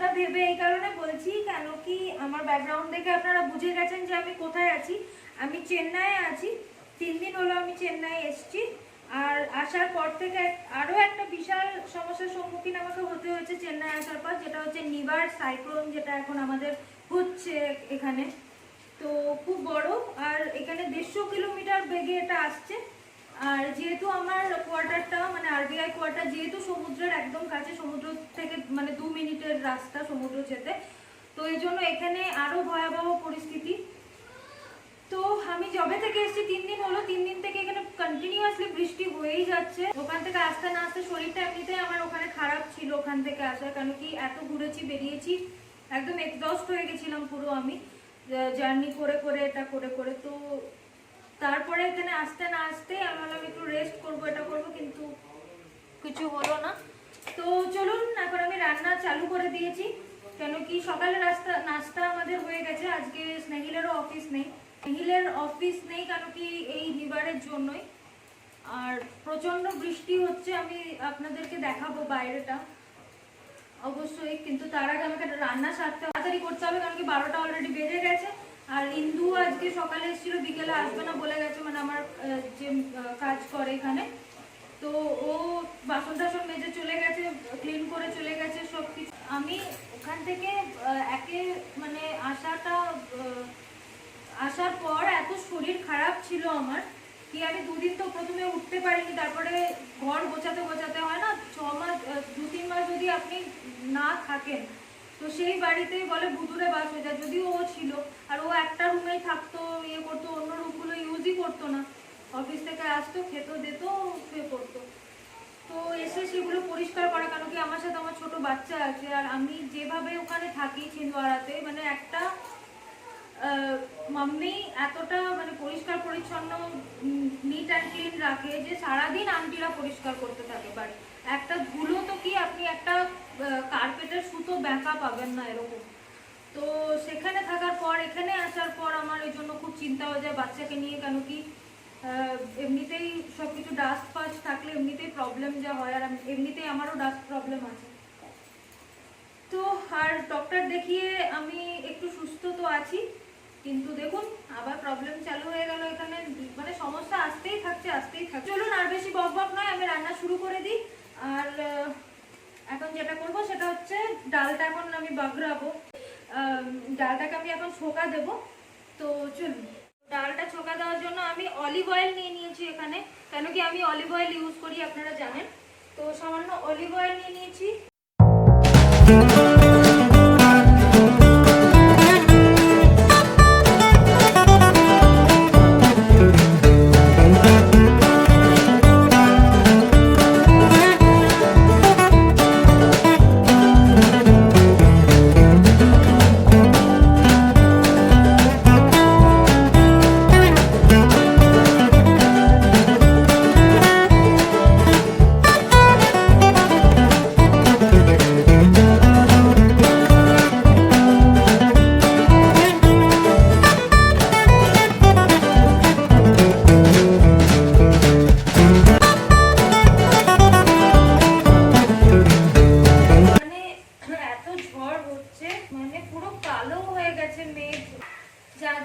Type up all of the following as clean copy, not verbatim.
কথা ভেবে এই কারণে বলছি কেন কি আমার ব্যাকগ্রাউন্ড দেখে আপনারা বুঝে গেছেন যে আমি কোথায় আছি। আমি চেন্নাইয়ে আছি, 3 দিন হলো আমি চেন্নাই এসেছি। আর আসার পর থেকে আরও একটা বিশাল সমস্যার সম্মুখীন আমাকে হতে হয়েছে চেন্নাই আসার পর, যেটা হচ্ছে নিবার সাইক্লোন, যেটা এখন আমাদের হচ্ছে এখানে। তো খুব বড়, আর এখানে 150 কিলোমিটার বেগে এটা আসছে। আর যেহেতু আমার কোয়ার্টারটা মানে আরবিআই কোয়ার্টার যেহেতু সমুদ্রের একদম কাছে, সমুদ্র থেকে মানে 2 মিনিটের রাস্তা সমুদ্র যেতে, তো এই জন্য এখানে আরো ভয়াবহ পরিস্থিতি। তো আমি যবে থেকে এসেছি 3 দিন হলো, 3 দিন থেকে এখানে কন্টিনিউয়াসলি বৃষ্টি হয়েই যাচ্ছে। ওখান থেকে আসতে না আসতে শরীরটা এমনিতেই আমার ওখানে খারাপ ছিল ওখান থেকে আসার, কারণ কি এত ঘুরেছি বেরিয়েছি, একদম এক্সস্ট হয়ে গেছিলাম পুরো আমি জার্নি করে করে এটা করে করে। তো তারপরে এখানে আসতে না আসতে আমি ভাবলাম একটু রেস্ট করবো, এটা করবো, কিন্তু কিছু হলো না। তো চলুন এখন আমি রান্না চালু করে দিয়েছি, কেন কি সকালে নাস্তা আমাদের হয়ে গেছে। আজকে স্নেহিলেরও অফিস নেই, কেন কি এই নিবারের জন্যই। আর প্রচন্ড বৃষ্টি হচ্ছে, আমি আপনাদেরকে দেখাবো বাইরেটা অবশ্যই, কিন্তু তার আগে আমাকে রান্না সারতে তাড়াতাড়ি করতে হবে, কারণ কি 12টা অলরেডি বেজে গেছে। আর ইন্দু আজকে সকালে এসেছিল, বিকেলে আসবে না বলে গেছে, মানে আমার যে কাজ করে এখানে। তো ও বাসন টাসন মেজে চলে গেছে, ক্লিন করে চলে গেছে সব কিছু। আমি ওখান থেকে মানে আসার পর এত শরীর খারাপ ছিল আমার কি আমি 2 দিন তো প্রথমে উঠতে পারিনি। তারপরে ঘর গোছাতে গোছাতে হয় না, 6 মাস 2-3 মাস যদি আপনি না থাকেন তো সেই বাড়িতেই বলে ভুতুরে বাস হয়ে যায়। যদিও ও ছিল, আর ও একটা রুমেই থাকতো, ইয়ে করতো, অন্য রুমগুলো ইউজই করতো না। অফিস থেকে আসতো, খেতো, দিত, শুয়ে পড়তো। তো এসে সেগুলো পরিষ্কার করা, কারণ কি আমার সাথে আমার ছোট বাচ্চা আছে, আর আমি যেভাবে ওখানে থাকি ছিন্দওয়াড়াতে, মানে একটা মাম্মি এতটা মানে পরিষ্কার পরিচ্ছন্ন নিট অ্যান্ড ক্লিন রাখে যে সারাদিন আন্টিরা পরিষ্কার করতে থাকে বাড়ি। একটা ধুলো তো কি আপনি একটা কার্পেটের সুতো ব্যাঁকা পাবেন না এরকম। তো সেখানে থাকার পর এখানে আসার পর আমার এই জন্য খুব চিন্তা হয়ে যায় বাচ্চাকে নিয়ে, কেন কি এমনিতেই সবকিছু ডাস্ট ফাস্ট থাকলে এমনিতেই প্রবলেম যা হয়, আর এমনিতেই আমারও ডাস্ট প্রবলেম আছে। তো আর ডক্টর দেখিয়ে আমি একটু সুস্থ তো আছি, কিন্তু দেখুন আবার প্রবলেম চালু হয়ে গেল এখানে, মানে সমস্যা আসতেই থাকছে। চলুন আর বেশি বকবক নয়, আমি রান্না শুরু করে দিই। আর এখন যেটা করব সেটা হচ্ছে ডালটা এখন আমি বাগড়াবো। ডালটাকে আমি এখন ছোকা দেব। তো চলুন, ডালটা ছোকা দেওয়ার জন্য আমি অলিভ অয়েল নিয়ে নিয়েছি এখানে, কেন কি আমি অলিভ অয়েল ইউজ করি আপনারা জানেন। তো সামান্য অলিভ অয়েল নিয়ে নিয়েছি।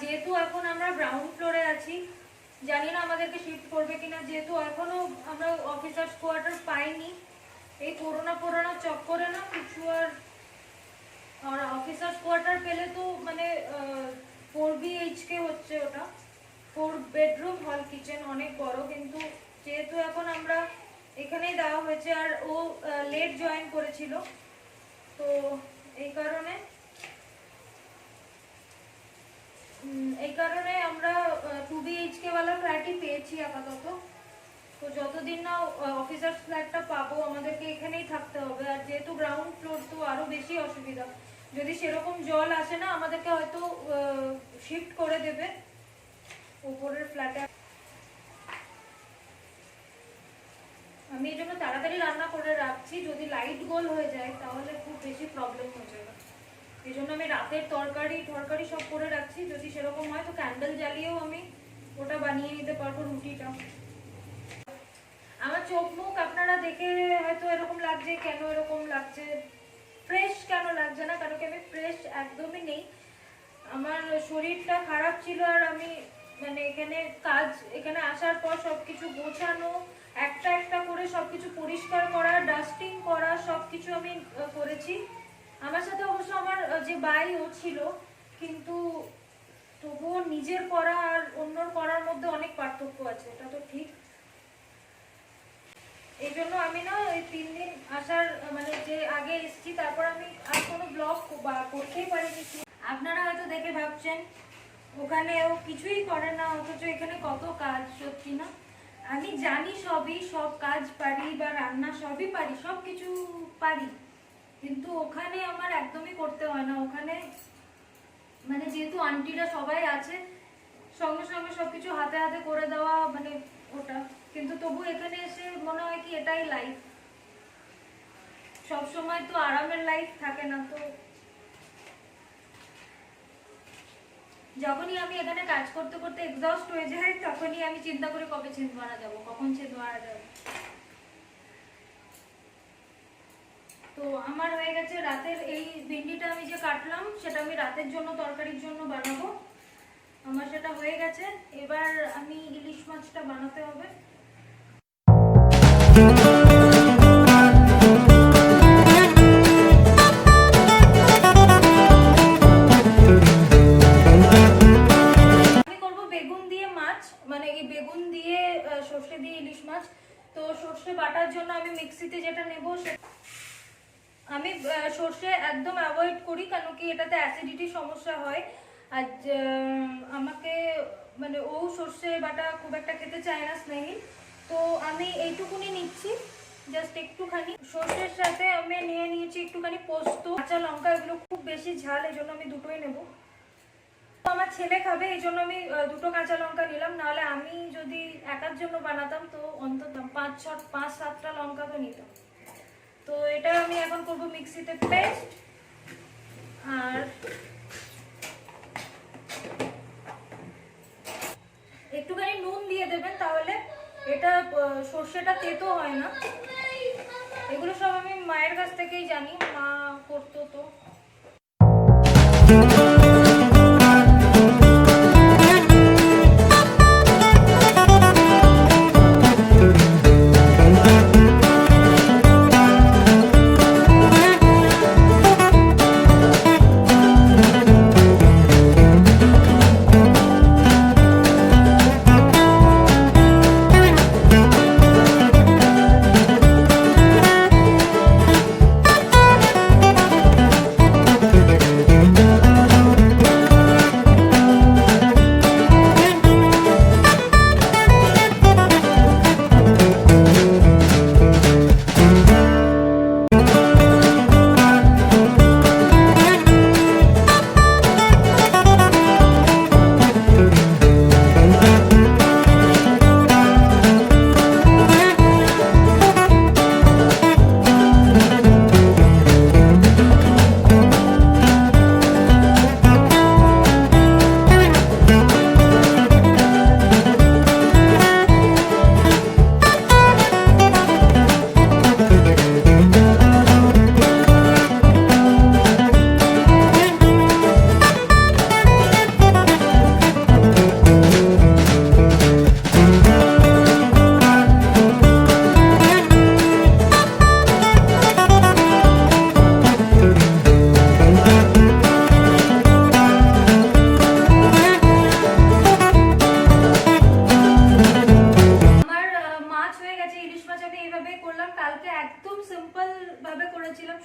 যেহেতু এখন আমরা গ্রাউন্ড ফ্লোরে আছি, জানি না আমাদেরকে শিফট করবে কিনা, যেহেতু এখনো আমরা অফিসার্স কোয়ার্টার পাইনি। এই করোনা চক্করে না কিছু আর অফিসার্স কোয়ার্টার পেলে তো মানে 4 BHK হচ্ছে, ওটা 4 বেডরুম হল কিচেন, অনেক বড়। কিন্তু যেহেতু এখন আমরা এখানেই দেওয়া হয়েছে, আর ও লেট জয়েন করেছিল, তো এই কারণে আমরা 2 BHK वाला ফ্ল্যাটই পেয়েছি আপাতত। তো যতদিন না অফিসার্স ফ্ল্যাটটা পাবো আমাদেরকে এখানেই থাকতে হবে। আর যেহেতু গ্রাউন্ড ফ্লোর তো আরো বেশি অসুবিধা, যদি সেরকম জল আসে না আমাদেরকে হয়তো শিফট করে দেবে উপরের ফ্ল্যাটে। আমি এই জন্য তাড়াতাড়ি রান্না করে রাখছি, যদি লাইট গোল হয়ে যায় তাহলে খুব বেশি প্রবলেম হয়ে যাবে। এই জন্য আমি রাতের তরকারি সব করে রাখছি, যদি সেরকম হয় তো ক্যান্ডেল জ্বালিয়েও আমি ওটা বানিয়ে নিতে পারবো রুটিটা। আমার চোখ মুখ আপনারা দেখে হয়তো এরকম লাগছে, কেন এরকম লাগছে, ফ্রেশ কেন লাগছে না, ফ্রেশ একদমই নেই। আমার শরীরটা খারাপ ছিল আর আমি মানে এখানে আসার পর সবকিছু গোছানো, একটা একটা করে সবকিছু পরিষ্কার করা, ডাস্টিং করা, সবকিছু আমি করেছি। আমার সাথে অবশ্য আমার যে ভাই ও ছিল, কিন্তু তবুও নিজের করা আর অন্যর করার মধ্যে অনেক পার্থক্য আছে, এটা তো ঠিক। এই জন্য আমি না এই 3 দিন আসার মানে যে আগে এসেছি, তারপর আমি আর কোনো ব্লগ করতেই পারিনি। আপনারা হয়তো দেখে ভাবছেন ওখানে ও কিছুই করে না, অথচ এখানে কত কাজ। সত্যি না, আমি জানি সব কাজ পারি বা রান্না সবই পারি, সব কিছু পারি, কিন্তু ওখানে আমার একদমই করতে হয় না। ওখানে মানে যেহেতু আন্টিরা সবাই আছে, সঙ্গে সঙ্গে সবকিছু হাতে হাতে করে দেওয়া, মানে ওটা। কিন্তু তবু এখানে এসে মনে হয় কি এটাই লাইফ। সব সময় তো আরামের লাইফ থাকে না। তো যখনই আমি এখানে কাজ করতে করতে এক্সস্ট হয়ে যাই, তখনই আমি চিন্তা করি কবে ছিন্দওয়ারা যাবো, কখন ছিন্দওয়ারা যাবো। তো আমার হয়ে গেছে রাতের এই ভিন্ডিটা আমি যে কাটলাম, সেটা আমি রাতের জন্য তরকারির জন্য বানাবো। আমার সেটা হয়ে গেছে। এবার আমি ইলিশ মাছটা বানাতে হবে। সর্ষে দিয়ে ইলিশ মাছ। তো সর্ষে বাটার জন্য আমি মিক্সিতে যেটা নেব, আমি সর্ষে একদম অ্যাভয়েড করি, কারণ কি এটাতে অ্যাসিডিটির সমস্যা হয়। আর আমাকে মানে ও সর্ষে বাটা খুব একটা খেতে চায় না স্নেহিল, তো আমি এইটুকুনি নিচ্ছি, জাস্ট একটুখানি। সর্ষের সাথে আমি নিয়ে নিয়েছি একটুখানি পোস্ত, কাঁচা লঙ্কা, এগুলো খুব বেশি ঝাল, এই জন্য আমি দুটোই নেব। আমার ছেলে খাবে, এই জন্য আমি দুটো কাঁচা লঙ্কা নিলাম, নাহলে আমি যদি একার জন্য বানাতাম তো অন্তত 5-7টা লঙ্কা তো নিতাম। তো এটা আমি এখন করব মিক্সিতে পেস্ট। আর একটুখানি নুন দিয়ে দেবেন, তাহলে এটা সর্ষেটা তেতো হয় না। এগুলো সব আমি মায়ের কাছ থেকেই জানি, মা করতো। তো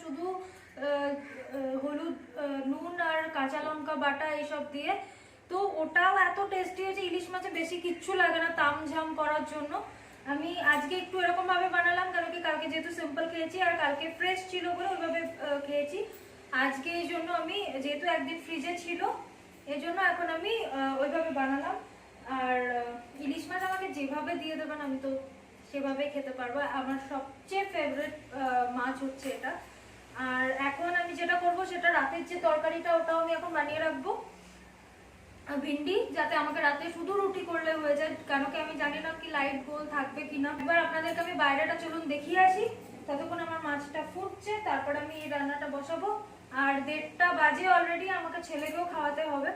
শুধু হলুদ, নুন আর কাঁচা লঙ্কা বাটা এইসব দিয়ে। তো ওটাও এত টেস্টি হয়েছে, ইলিশ মাছে বেশি কিচ্ছু লাগে না তামঝাম করার জন্য। আমি আজকে একটু এরকম ভাবে বানালাম, কারণ কি কালকে যেহেতু সিম্পল খেয়েছি আর কালকে ফ্রেশ ছিল বলে ওইভাবে খেয়েছি। আজকে এই জন্য আমি যেহেতু একদিন ফ্রিজে ছিল, এই জন্য এখন আমি ওইভাবে বানালাম। আর ইলিশ মাছ আমাকে যেভাবে দিয়ে দেবেন আমি তো সেভাবে খেতে পারবো। আমার সবচেয়ে ফেভারিট মাছ হচ্ছে এটা। আর এখন আমি যেটা করব সেটা রাতের যে তরকারিটা ওটাও আমি এখন বানিয়ে রাখবো, ভিন্ডি, যাতে আমাকে রাতে শুধু রুটি করলে হয়ে যায়, কেন কি আমি জানি না কি লাইট গোল থাকবে কিনা। এবার আপনাদেরকে আমি বাইরেটা চলুন দেখিয়ে আসি, ততক্ষণ আমার মাছটা ফুটছে, তারপর আমি এই রান্নাটা বসাবো। আর 1:30টা বাজে অলরেডি, আমাকে ছেলেকেও খাওয়াতে হবে।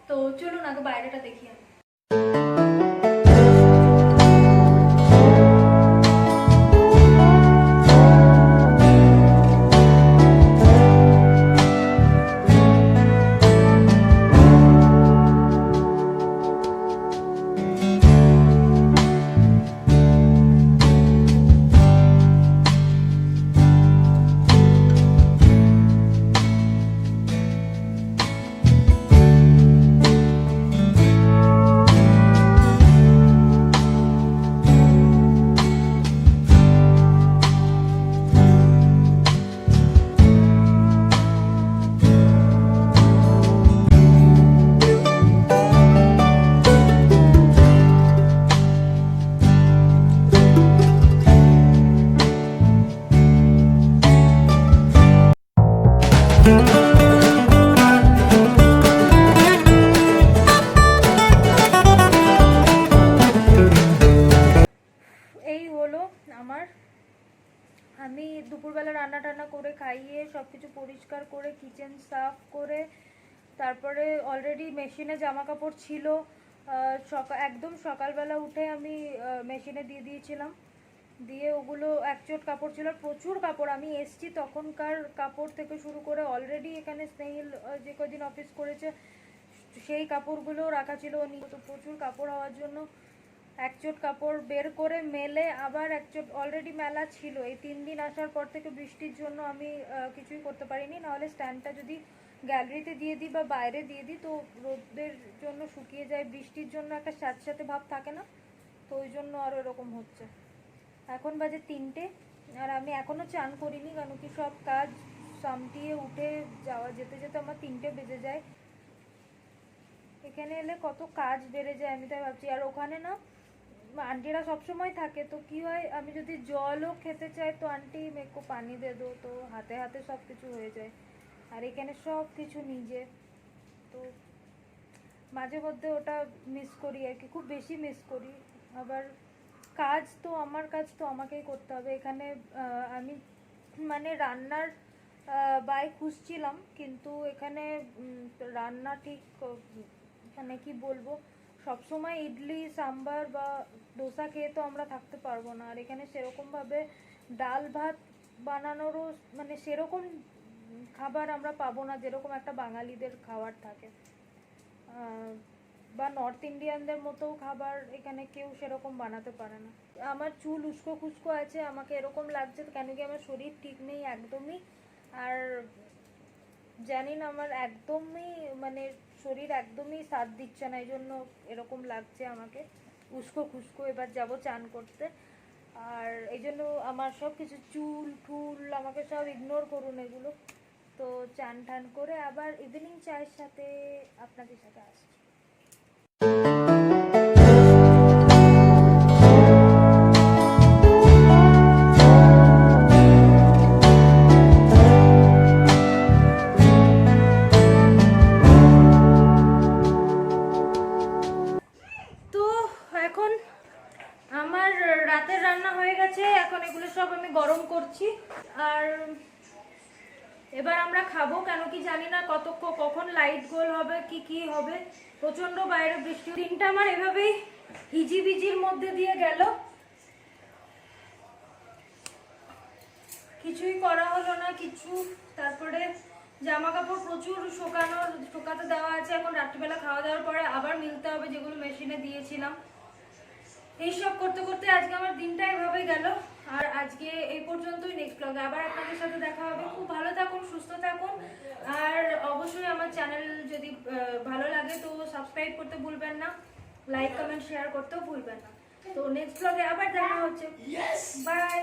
তো চলুন আগে বাইরেটা দেখি আমি। এই হলো আমার, আমি দুপুরবেলা রান্না টান্না করে খাইয়ে সব কিছু পরিষ্কার করে কিচেন সাফ করে তারপরে অলরেডি মেশিনে জামা কাপড় ছিল, একদম সকালবেলা উঠে আমি মেশিনে দিয়ে দিয়েছিলাম, দিয়ে ওগুলো একচোট কাপড় ছিল, প্রচুর কাপড়। আমি এসছি তখনকার কাপড় থেকে শুরু করে অলরেডি এখানে স্নেহিল যে কদিন অফিস করেছে সেই কাপড়গুলো রাখা ছিল, তো প্রচুর কাপড় হওয়ার জন্য একচোট কাপড় বের করে মেলে আবার একচোট অলরেডি মেলা ছিল। এই 3 দিন আসার পর থেকে বৃষ্টির জন্য আমি কিছুই করতে পারিনি, নাহলে স্ট্যান্ডটা যদি গ্যালারিতে দিয়ে দিই বা বাইরে দিয়ে দিই তো রোদের জন্য শুকিয়ে যায়, বৃষ্টির জন্য একটা স্যাঁতস্যাঁতে ভাব থাকে না, তো ওই জন্য আরও এরকম হচ্ছে। এখন বাজে 3টে আর আমি এখনও চান করিনি, কারণ কি সব কাজ সামটিয়ে উঠে যেতে যেতে আমার 3টে বেজে যায়। এখানে এলে কত কাজ বেড়ে যায় আমি তাই ভাবছি। আর ওখানে না আন্টিরা সবসময় থাকে, তো কি হয় আমি যদি জলও খেতে চাই তো আন্টি মেকো পানি দে দো, তো হাতে হাতে সব কিছু হয়ে যায়। আর এখানে সব কিছু নিজে, তো মাঝে মধ্যে ওটা মিস করি আর কি, খুব বেশি মিস করি। আবার কাজ তো আমার কাজ তো আমাকেই করতে হবে। এখানে আমি মানে রান্নার বাই খুঁজছিলাম, কিন্তু এখানে রান্না ঠিক মানে কি বলবো, সবসময় ইডলি সাম্বার বা ডোসা খেয়ে তো আমরা থাকতে পারবো না। আর এখানে সেরকমভাবে ডাল ভাত বানানোরও মানে সেরকম খাবার আমরা পাবো না যেরকম একটা বাঙালিদের খাবার থাকে, বা নর্থ ইন্ডিয়ানদের মতো খাবার এখানে কেউ সেরকম বানাতে পারে না। আমার চুল উস্কো খুস্কো আছে, আমাকে এরকম লাগছে কেন কি আমার শরীর ঠিক নেই একদমই। আর জানি না আমার একদমই মানে শরীর একদমই সাথ দিচ্ছে না, এই জন্য এরকম লাগছে আমাকে উস্কো খুস্কো। এবার যাব চান করতে, আর এই জন্য আমার সব কিছু চুল ফুল আমাকে সব ইগনোর করুন এগুলো। তো চান টান করে আবার ইভিনিং চায়ের সাথে আপনাদের সাথে আসছি। তো এখন আমার রাতের রান্না হয়ে গেছে, এখন এগুলো সব আমি গরম করছি। আর এবার আমরা খাবো, কেন কি জানি না কখন লাইট গোল হবে কি হবে, প্রচন্ড বাইরে বৃষ্টি। দিনটা আমার এভাবেই হিজিবিজির মধ্যে দিয়ে গেল, কিছুই করা হলো না কিছু। তারপরে জামা কাপড় প্রচুর শুকাতে দেওয়া আছে, এখন রাত্রিবেলা খাওয়া দাওয়ার পরে আবার মিলতে হবে যেগুলো মেশিনে দিয়েছিলাম। এইসব করতে করতে আজকে আমার দিনটা এভাবেই গেল। আর আজকে এই পর্যন্তই, নেক্সট ব্লগে আবার আপনাদের সাথে দেখা হবে। খুব ভালো থাকুন, সুস্থ থাকুন, আর অবশ্যই আমার চ্যানেল যদি ভালো লাগে তো সাবস্ক্রাইব করতে ভুলবেন না, লাইক কমেন্ট শেয়ার করতেও ভুলবেন না। তো নেক্সট ব্লগে আবার দেখা হচ্ছে, বাই।